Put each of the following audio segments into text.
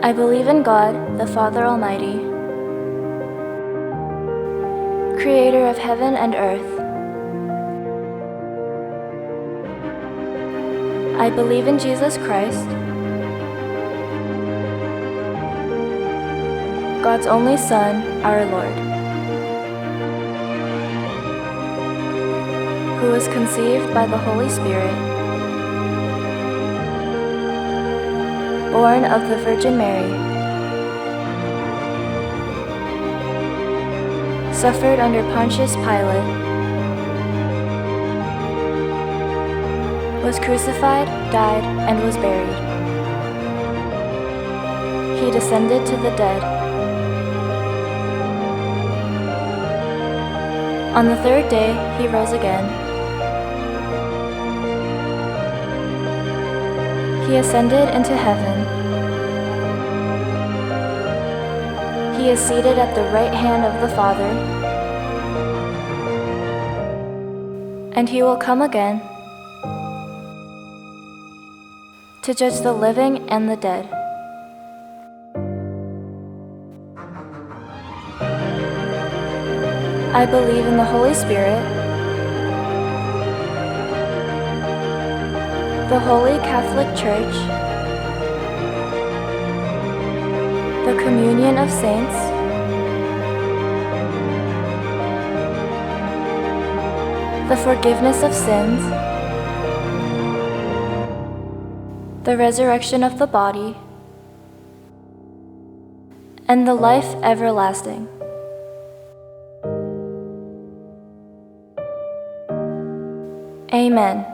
I believe in God, the Father Almighty, creator of heaven and earth. I believe in Jesus Christ, God's only Son, our Lord, who was conceived by the Holy Spirit, born of the Virgin Mary, suffered under Pontius Pilate, was crucified, died, and was buried. He descended to the dead. On the third day, he rose again. He ascended into heaven. He is seated at the right hand of the Father, and he will come again to judge the living and the dead. I believe in the Holy Spirit, the Holy Catholic Church, the communion of saints, the forgiveness of sins, the resurrection of the body, and the life everlasting. Amen.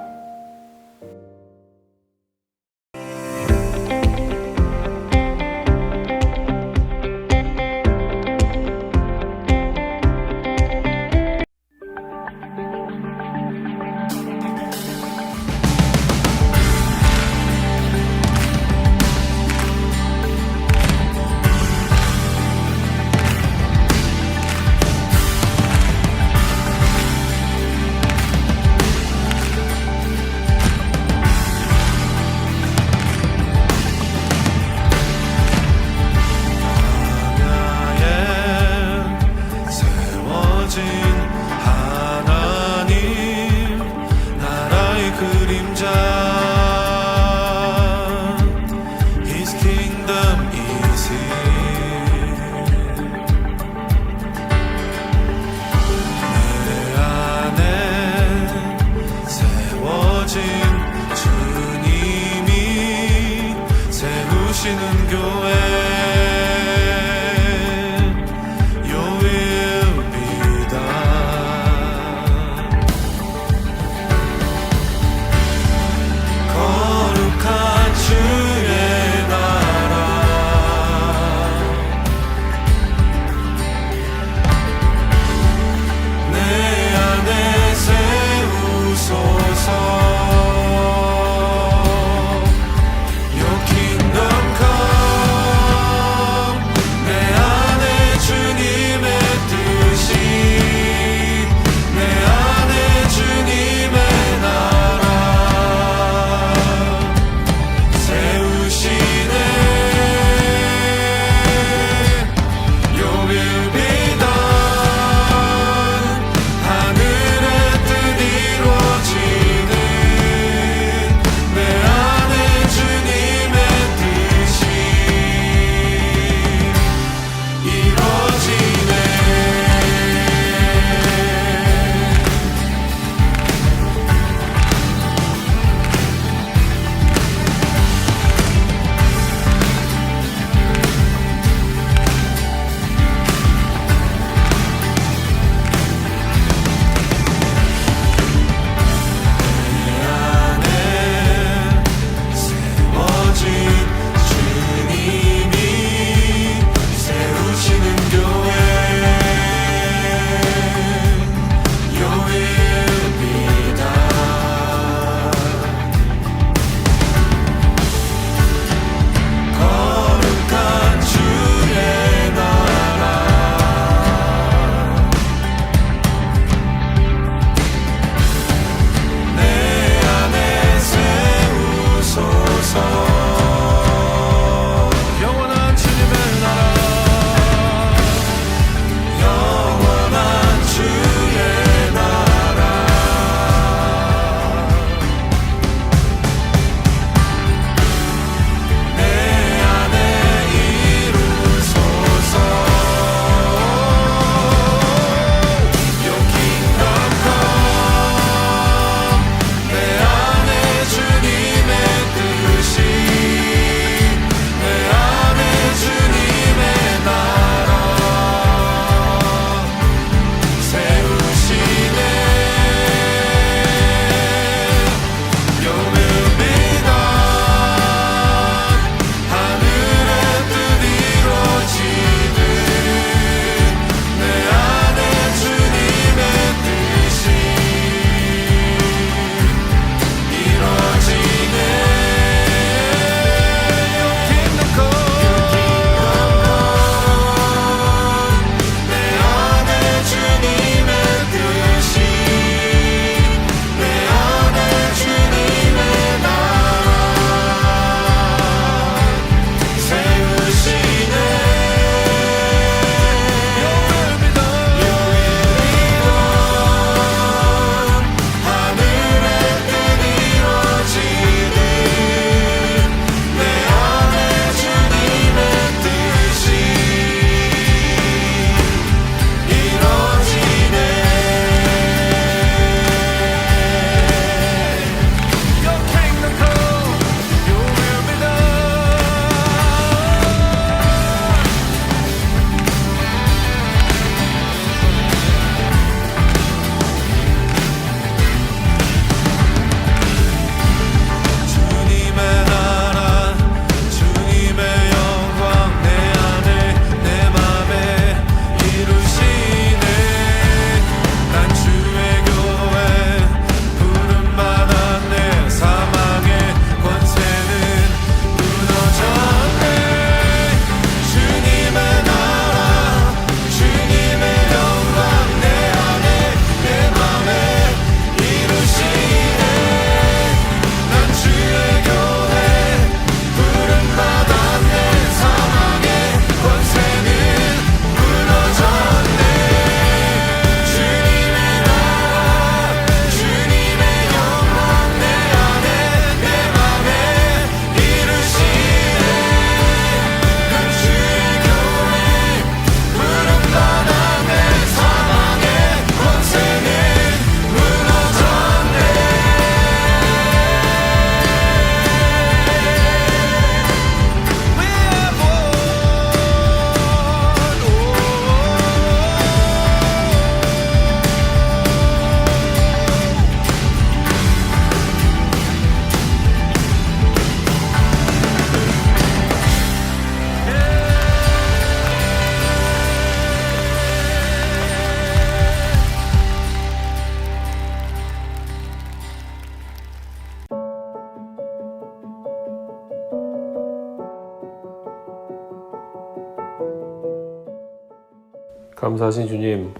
감사하신 주님,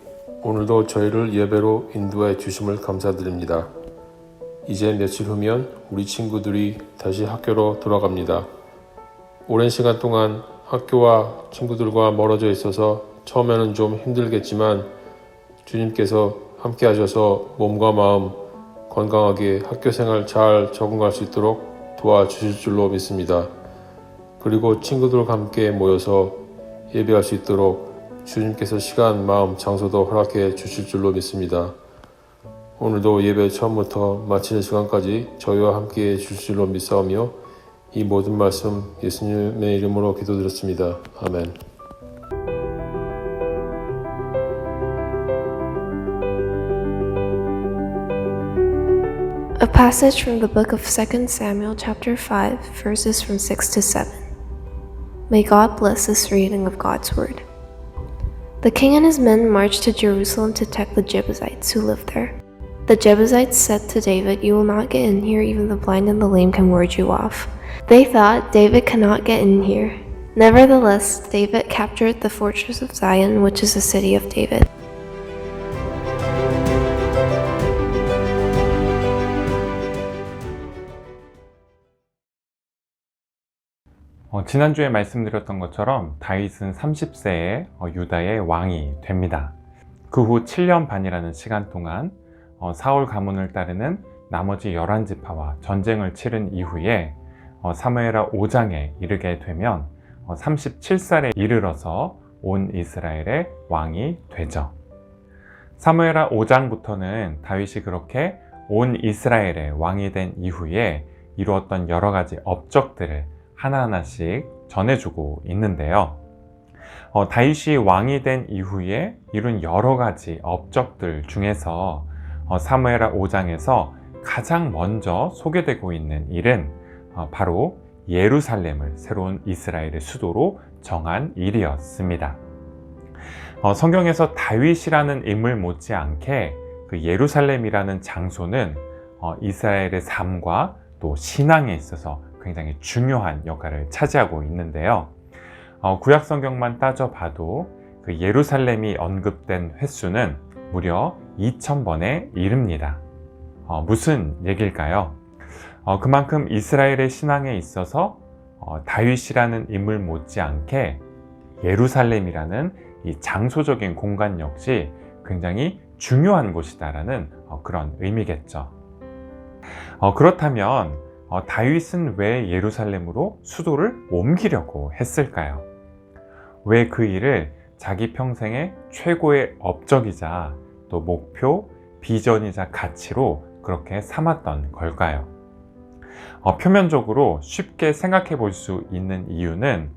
오늘도 저희를 예배로 인도해 주심을 감사드립니다. 이제 며칠 후면 우리 친구들이 다시 학교로 돌아갑니다. 오랜 시간 동안 학교와 친구들과 멀어져 있어서 처음에는 좀 힘들겠지만 주님께서 함께 하셔서 몸과 마음 건강하게 학교 생활 잘 적응할 수 있도록 도와주실 줄로 믿습니다. 그리고 친구들과 함께 모여서 예배할 수 있도록 주님께서 시간, 마음, 장소도 허락해 주실 줄로 믿습니다. 오늘도 예배 처음부터 마치는 시간까지 저희와 함께 해 주실 줄로 믿사오며 이 모든 말씀 예수님의 이름으로 기도드렸습니다. 아멘. A passage from the book of 2 Samuel chapter 5, verses from 6 to 7. May God bless this reading of God's word. The king and his men marched to Jerusalem to attack the Jebusites who lived there. The Jebusites said to David, "You will not get in here, even the blind and the lame can ward you off." They thought, "David cannot get in here." Nevertheless, David captured the fortress of Zion, which is the city of David. 지난주에 말씀드렸던 것처럼 다윗은 30세에 유다의 왕이 됩니다. 그 후 7년 반이라는 시간 동안 사울 가문을 따르는 나머지 11지파와 전쟁을 치른 이후에 사무엘하 5장에 이르게 되면 37살에 이르러서 온 이스라엘의 왕이 되죠. 사무엘하 5장부터는 다윗이 그렇게 온 이스라엘의 왕이 된 이후에 이루었던 여러 가지 업적들을 하나하나씩 전해주고 있는데요. 다윗이 왕이 된 이후에 이룬 여러 가지 업적들 중에서 사무엘하 5장에서 가장 먼저 소개되고 있는 일은 바로 예루살렘을 새로운 이스라엘의 수도로 정한 일이었습니다. 성경에서 다윗이라는 인물 못지않게 그 예루살렘이라는 장소는 이스라엘의 삶과 또 신앙에 있어서 굉장히 중요한 역할을 차지하고 있는데요. 구약 성경만 따져봐도 그 예루살렘이 언급된 횟수는 무려 2000번에 이릅니다. 무슨 얘기일까요? 그만큼 이스라엘의 신앙에 있어서 다윗이라는 인물 못지않게 예루살렘이라는 이 장소적인 공간 역시 굉장히 중요한 곳이다라는 그런 의미겠죠. 그렇다면 다윗은 왜 예루살렘으로 수도를 옮기려고 했을까요? 왜 그 일을 자기 평생의 최고의 업적이자 또 목표, 비전이자 가치로 그렇게 삼았던 걸까요? 표면적으로 쉽게 생각해 볼 수 있는 이유는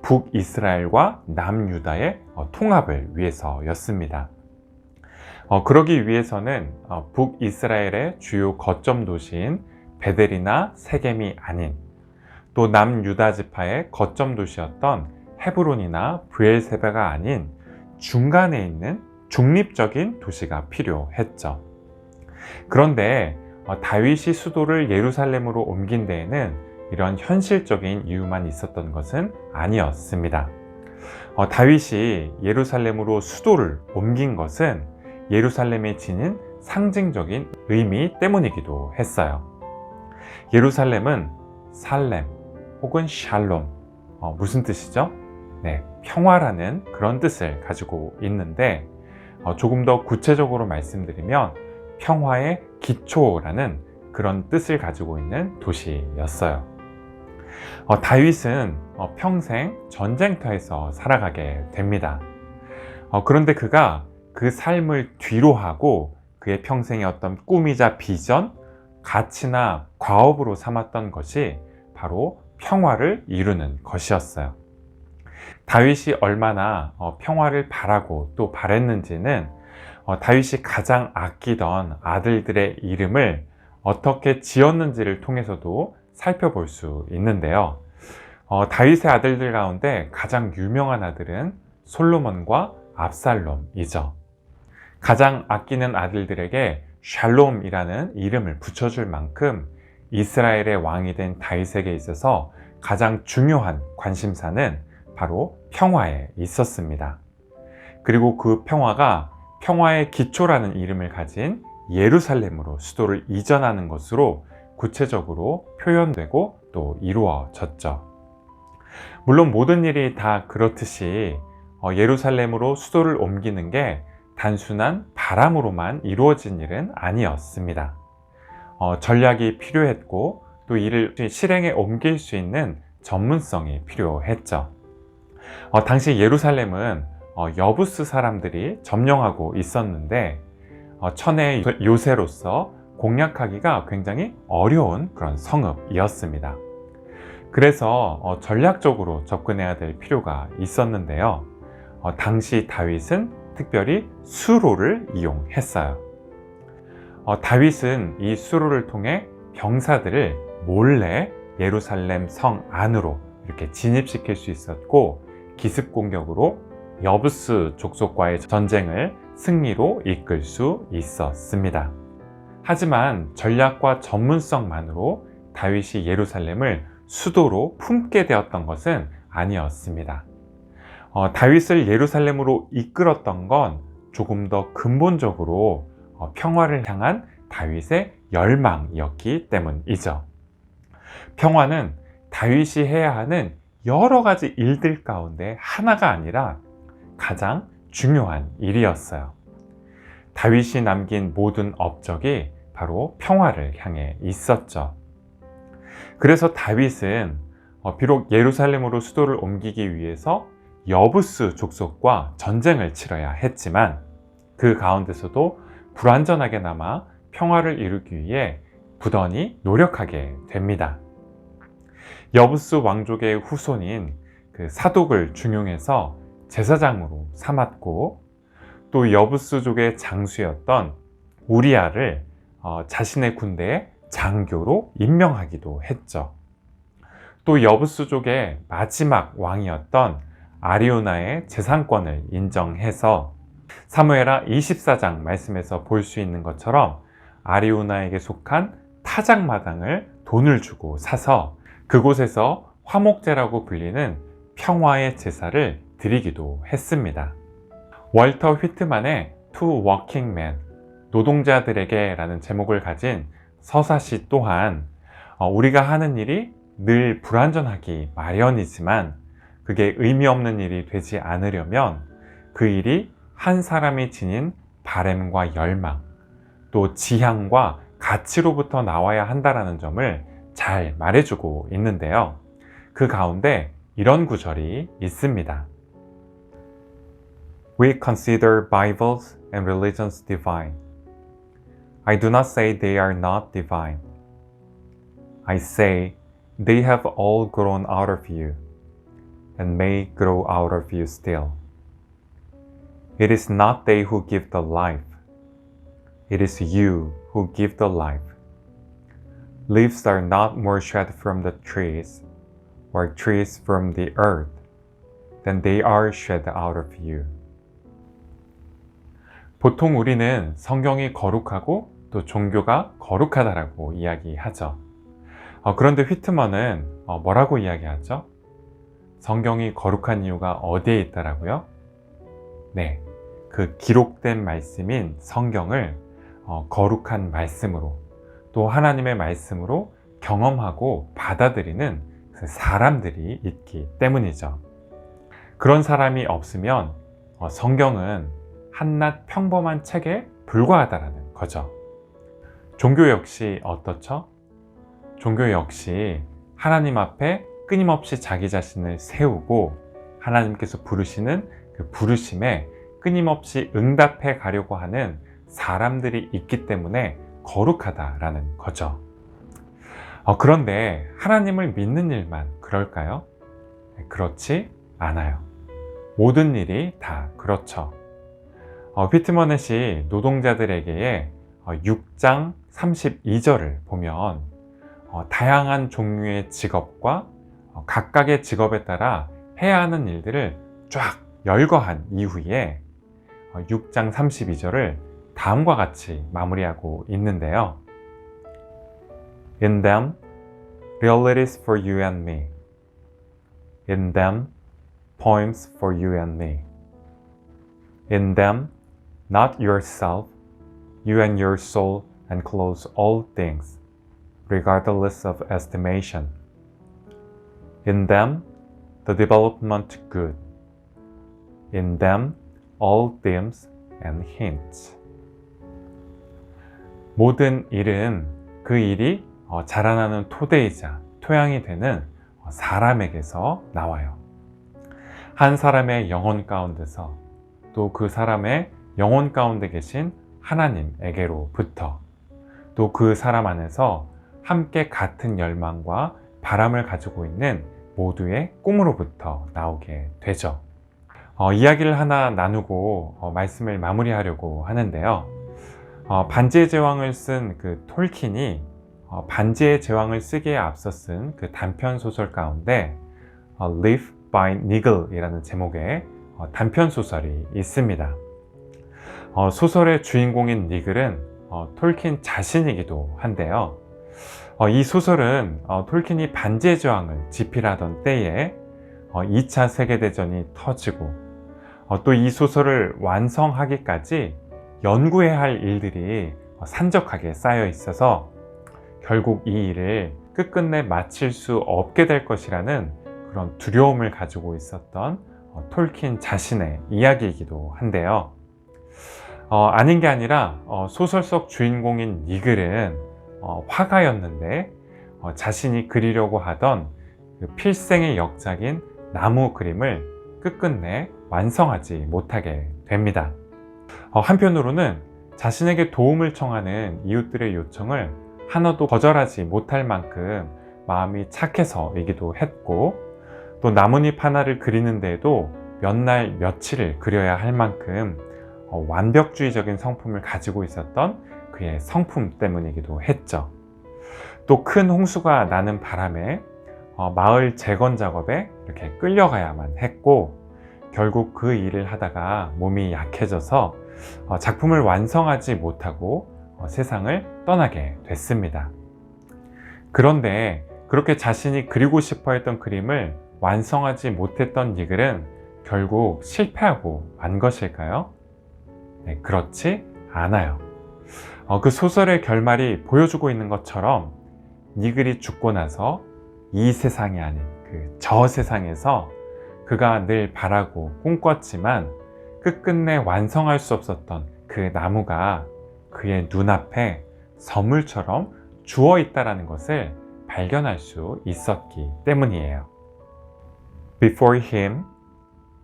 북이스라엘과 남유다의 통합을 위해서였습니다. 그러기 위해서는 북이스라엘의 주요 거점 도시인 베델이나 세겜이 아닌 또 남유다 지파의 거점 도시였던 헤브론이나 브엘세바가 아닌 중간에 있는 중립적인 도시가 필요했죠. 그런데 다윗이 수도를 예루살렘으로 옮긴 데에는 이런 현실적인 이유만 있었던 것은 아니었습니다. 다윗이 예루살렘으로 수도를 옮긴 것은 예루살렘에 지닌 상징적인 의미 때문이기도 했어요. 예루살렘은 살렘 혹은 샬롬, 무슨 뜻이죠? 네, 평화라는 그런 뜻을 가지고 있는데 조금 더 구체적으로 말씀드리면 평화의 기초라는 그런 뜻을 가지고 있는 도시였어요. 다윗은 평생 전쟁터에서 살아가게 됩니다. 그런데 그가 그 삶을 뒤로하고 그의 평생의 어떤 꿈이자 비전, 가치나 과업으로 삼았던 것이 바로 평화를 이루는 것이었어요. 다윗이 얼마나 평화를 바라고 또 바랬는지는 다윗이 가장 아끼던 아들들의 이름을 어떻게 지었는지를 통해서도 살펴볼 수 있는데요. 다윗의 아들들 가운데 가장 유명한 아들은 솔로몬과 압살롬이죠. 가장 아끼는 아들들에게 샬롬이라는 이름을 붙여줄 만큼 이스라엘의 왕이 된 다윗에게 있어서 가장 중요한 관심사는 바로 평화에 있었습니다. 그리고 그 평화가 평화의 기초라는 이름을 가진 예루살렘으로 수도를 이전하는 것으로 구체적으로 표현되고 또 이루어졌죠. 물론 모든 일이 다 그렇듯이 예루살렘으로 수도를 옮기는 게 단순한 바람으로만 이루어진 일은 아니었습니다. 전략이 필요했고 또 이를 실행에 옮길 수 있는 전문성이 필요했죠. 당시 예루살렘은 여부스 사람들이 점령하고 있었는데 천의 요새로서 공략하기가 굉장히 어려운 그런 성읍이었습니다. 그래서 전략적으로 접근해야 될 필요가 있었는데요. 당시 다윗은 특별히 수로를 이용했어요. 다윗은 이 수로를 통해 병사들을 몰래 예루살렘 성 안으로 이렇게 진입시킬 수 있었고, 기습 공격으로 여부스 족속과의 전쟁을 승리로 이끌 수 있었습니다. 하지만 전략과 전문성만으로 다윗이 예루살렘을 수도로 품게 되었던 것은 아니었습니다. 다윗을 예루살렘으로 이끌었던 건 조금 더 근본적으로 평화를 향한 다윗의 열망이었기 때문이죠. 평화는 다윗이 해야 하는 여러 가지 일들 가운데 하나가 아니라 가장 중요한 일이었어요. 다윗이 남긴 모든 업적이 바로 평화를 향해 있었죠. 그래서 다윗은 비록 예루살렘으로 수도를 옮기기 위해서 여부스 족속과 전쟁을 치러야 했지만 그 가운데서도 불완전하게나마 평화를 이루기 위해 부단히 노력하게 됩니다. 여부스 왕족의 후손인 그 사독을 중용해서 제사장으로 삼았고, 또 여부스족의 장수였던 우리아를 자신의 군대의 장교로 임명하기도 했죠. 또 여부스족의 마지막 왕이었던 아리우나의 재산권을 인정해서 사무엘하 24장 말씀에서 볼 수 있는 것처럼 아리우나에게 속한 타작마당을 돈을 주고 사서 그곳에서 화목제라고 불리는 평화의 제사를 드리기도 했습니다. 월터 휘트만의 To Working Men, 노동자들에게 라는 제목을 가진 서사시 또한 우리가 하는 일이 늘 불완전하기 마련이지만 그게 의미 없는 일이 되지 않으려면 그 일이 한 사람이 지닌 바램과 열망, 또 지향과 가치로부터 나와야 한다는 점을 잘 말해주고 있는데요. 그 가운데 이런 구절이 있습니다. We consider Bibles and religions divine. I do not say they are not divine. I say they have all grown out of you and may grow out of you still. It is not they who give the life. It is you who give the life. Leaves are not more shed from the trees, or trees from the earth, than they are shed out of you. 보통 우리는 성경이 거룩하고 또 종교가 거룩하다라고 이야기하죠. 그런데 휘트먼은 뭐라고 이야기하죠? 성경이 거룩한 이유가 어디에 있다라고요? 네, 그 기록된 말씀인 성경을 거룩한 말씀으로, 또 하나님의 말씀으로 경험하고 받아들이는 사람들이 있기 때문이죠. 그런 사람이 없으면 성경은 한낱 평범한 책에 불과하다라는 거죠. 종교 역시 어떻죠? 종교 역시 하나님 앞에 끊임없이 자기 자신을 세우고 하나님께서 부르시는 그 부르심에 끊임없이 응답해 가려고 하는 사람들이 있기 때문에 거룩하다라는 거죠. 그런데 하나님을 믿는 일만 그럴까요? 그렇지 않아요. 모든 일이 다 그렇죠. 휘트머넷이 노동자들에게의 6장 32절을 보면 다양한 종류의 직업과 각각의 직업에 따라 해야 하는 일들을 쫙 열거한 이후에 6장 32절을 다음과 같이 마무리하고 있는데요. In them, realities for you and me. In them, poems for you and me. In them, not yourself, you and your soul enclose all things, regardless of estimation. In them, the development good. In them, all themes and hints. 모든 일은 그 일이 자라나는 토대이자 토양이 되는 사람에게서 나와요. 한 사람의 영혼 가운데서 또 그 사람의 영혼 가운데 계신 하나님에게로부터 또 그 사람 안에서 함께 같은 열망과 바람을 가지고 있는 모두의 꿈으로부터 나오게 되죠. 이야기를 하나 나누고 말씀을 마무리하려고 하는데요. 반지의 제왕을 쓴 그 톨킨이 반지의 제왕을 쓰기에 앞서 쓴 그 단편 소설 가운데 Live by Nigel 이라는 제목의 단편 소설이 있습니다. 소설의 주인공인 니글은 톨킨 자신이기도 한데요. 이 소설은 톨킨이 반지의 제왕을 집필하던 때에 2차 세계대전이 터지고 또 이 소설을 완성하기까지 연구해야 할 일들이 산적하게 쌓여 있어서 결국 이 일을 끝끝내 마칠 수 없게 될 것이라는 그런 두려움을 가지고 있었던 톨킨 자신의 이야기이기도 한데요. 아닌 게 아니라 소설 속 주인공인 니글은 화가였는데 자신이 그리려고 하던 그 필생의 역작인 나무 그림을 끝끝내 완성하지 못하게 됩니다. 한편으로는 자신에게 도움을 청하는 이웃들의 요청을 하나도 거절하지 못할 만큼 마음이 착해서이기도 했고 또 나뭇잎 하나를 그리는 데에도 몇 날 며칠을 그려야 할 만큼 완벽주의적인 성품을 가지고 있었던 그의 성품 때문이기도 했죠. 또 큰 홍수가 나는 바람에 마을 재건 작업에 이렇게 끌려가야만 했고 결국 그 일을 하다가 몸이 약해져서 작품을 완성하지 못하고 세상을 떠나게 됐습니다. 그런데 그렇게 자신이 그리고 싶어 했던 그림을 완성하지 못했던 니글은 결국 실패하고 만 것일까요? 네, 그렇지 않아요. 그 소설의 결말이 보여주고 있는 것처럼 니글이 죽고 나서 이 세상이 아닌 그 저 세상에서 그가 늘 바라고 꿈꿨지만 끝끝내 완성할 수 없었던 그 나무가 그의 눈앞에 선물처럼 주어 있다는 것을 발견할 수 있었기 때문이에요. Before him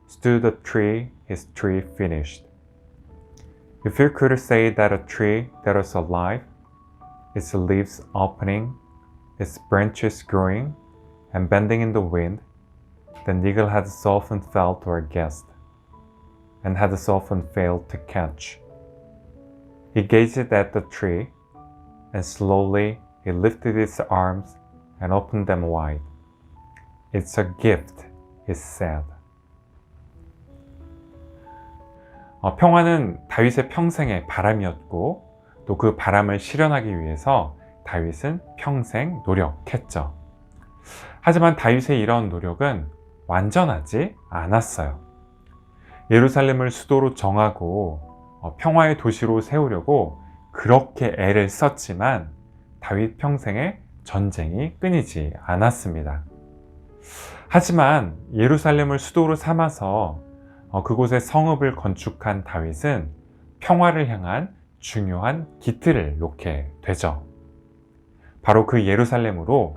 stood a tree, his tree finished. If you could say that a tree that was alive, its leaves opening, its branches growing and bending in the wind, then Nigel had so often felt or guessed, and had so often failed to catch. He gazed at the tree, and slowly he lifted its arms and opened them wide. It's a gift, he said. 평화는 다윗의 평생의 바람이었고 또 그 바람을 실현하기 위해서 다윗은 평생 노력했죠. 하지만 다윗의 이런 노력은 완전하지 않았어요. 예루살렘을 수도로 정하고 평화의 도시로 세우려고 그렇게 애를 썼지만 다윗 평생에 전쟁이 끊이지 않았습니다. 하지만 예루살렘을 수도로 삼아서 그곳에 성읍을 건축한 다윗은 평화를 향한 중요한 기틀을 놓게 되죠. 바로 그 예루살렘으로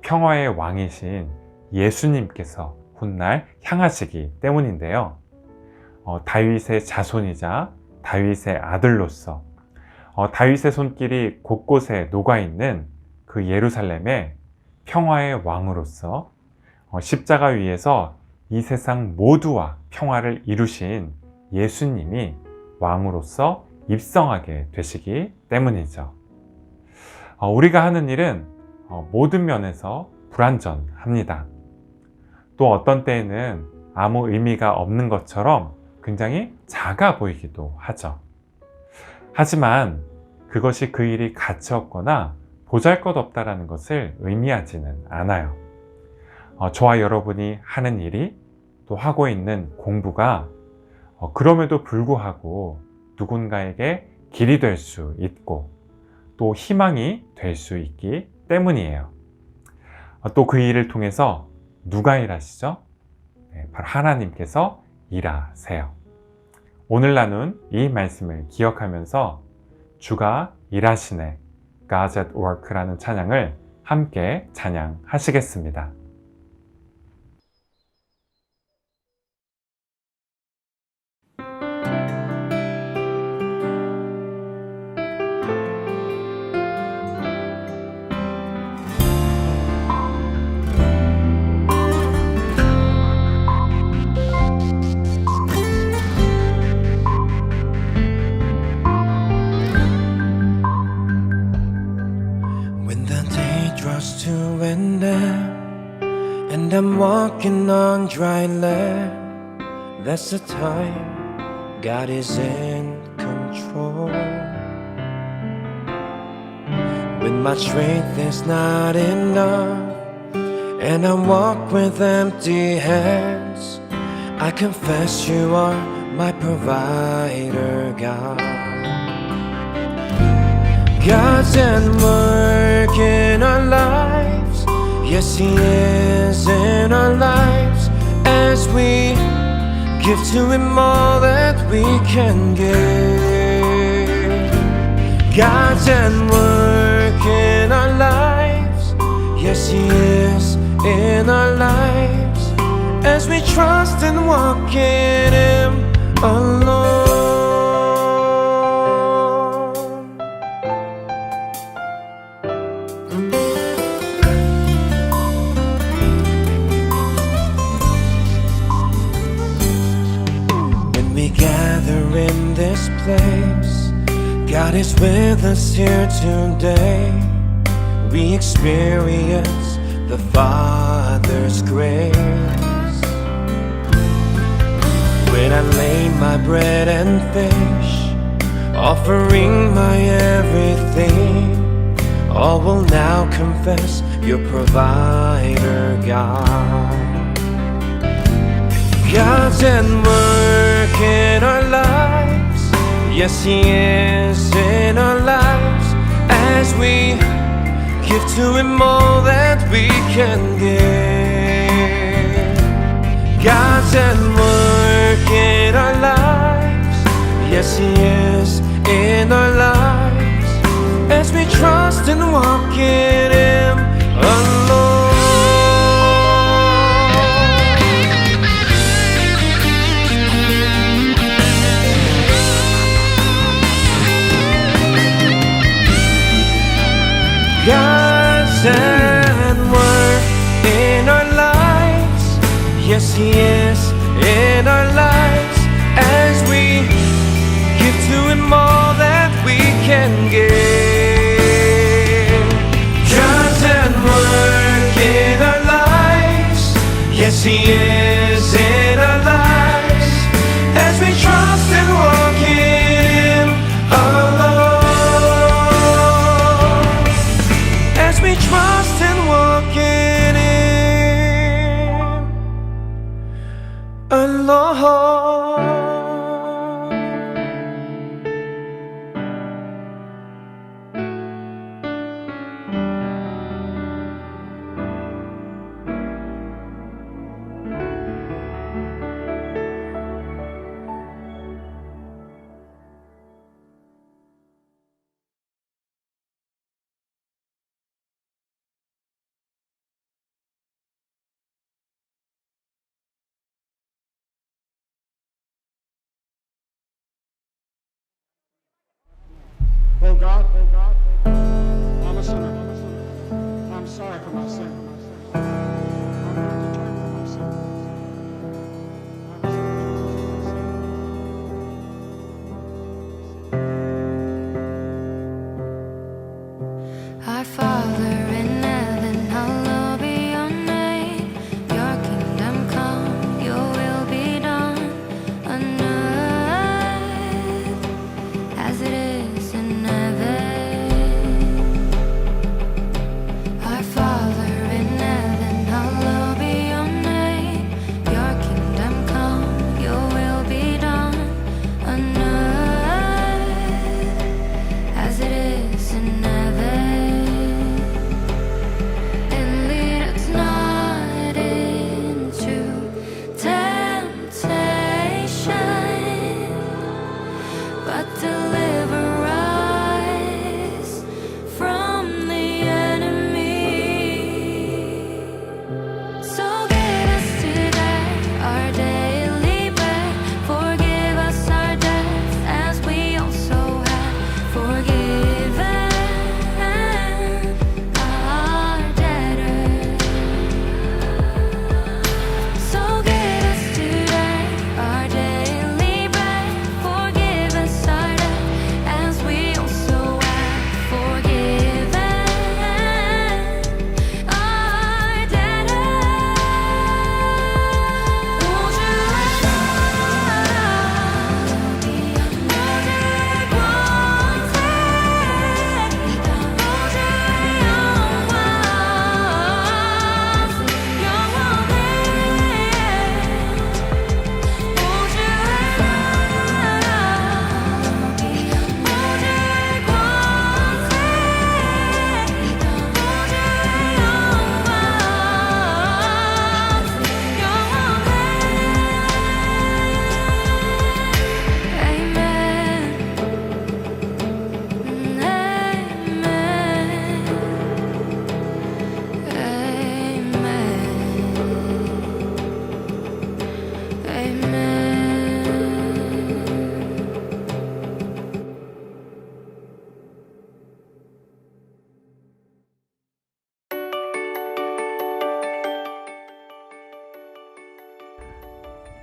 평화의 왕이신 예수님께서 훗날 향하시기 때문인데요. 다윗의 자손이자 다윗의 아들로서 다윗의 손길이 곳곳에 녹아있는 그 예루살렘의 평화의 왕으로서 십자가 위에서 이 세상 모두와 평화를 이루신 예수님이 왕으로서 입성하게 되시기 때문이죠. 우리가 하는 일은 모든 면에서 불완전합니다. 또 어떤 때에는 아무 의미가 없는 것처럼 굉장히 작아 보이기도 하죠. 하지만 그것이 그 일이 가치 없거나 보잘것없다라는 것을 의미하지는 않아요. 저와 여러분이 하는 일이 또 하고 있는 공부가 그럼에도 불구하고 누군가에게 길이 될 수 있고 또 희망이 될 수 있기 때문이에요. 또 그 일을 통해서 누가 일하시죠? 네, 바로 하나님께서 일하세요. 오늘 나눈 이 말씀을 기억하면서 주가 일하시네, God's at Work라는 찬양을 함께 찬양하시겠습니다. When the day draws to an end and I'm walking on dry land, that's the time God is in control. When my strength is not enough and I walk with empty hands, I confess you are my provider, God. God's at work in our lives. Yes, He is in our lives as we give to Him all that we can give. God's at work in our lives. Yes, He is in our lives as we trust and walk in Him alone. We gather in this place, God is with us here today. We experience the Father's grace. When I lay my bread and fish, offering my everything, all will now confess your provider, God. God's at work in our lives. Yes, He is in our lives as we give to Him all that we can give. God's at work in our lives. Yes, He is in our lives as we trust and walk in Him alone. God's at work in our lives. Yes, He is in our lives as we give to Him all that we can give. God's at work in our lives. Yes, He is in our lives as we trust and walk in Him alone. As we trust and walk in Him alone.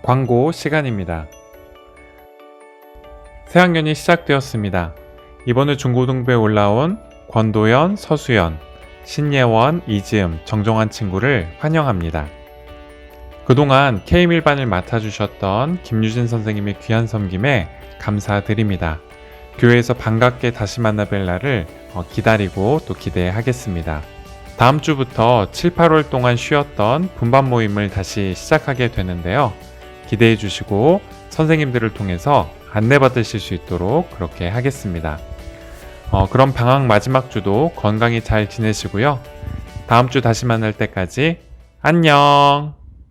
광고 시간입니다. 새학년이 시작되었습니다. 이번 주 중고등부에 올라온 권도연, 서수연, 신예원, 이지음, 정정환 친구를 환영합니다. 그동안 K1반을 맡아주셨던 김유진 선생님의 귀한 섬김에 감사드립니다. 교회에서 반갑게 다시 만나뵐 날을 기다리고 또 기대하겠습니다. 다음 주부터 7, 8월 동안 쉬었던 분반 모임을 다시 시작하게 되는데요. 기대해 주시고 선생님들을 통해서 안내받으실 수 있도록 그렇게 하겠습니다. 그럼 방학 마지막 주도 건강히 잘 지내시고요. 다음 주 다시 만날 때까지 안녕!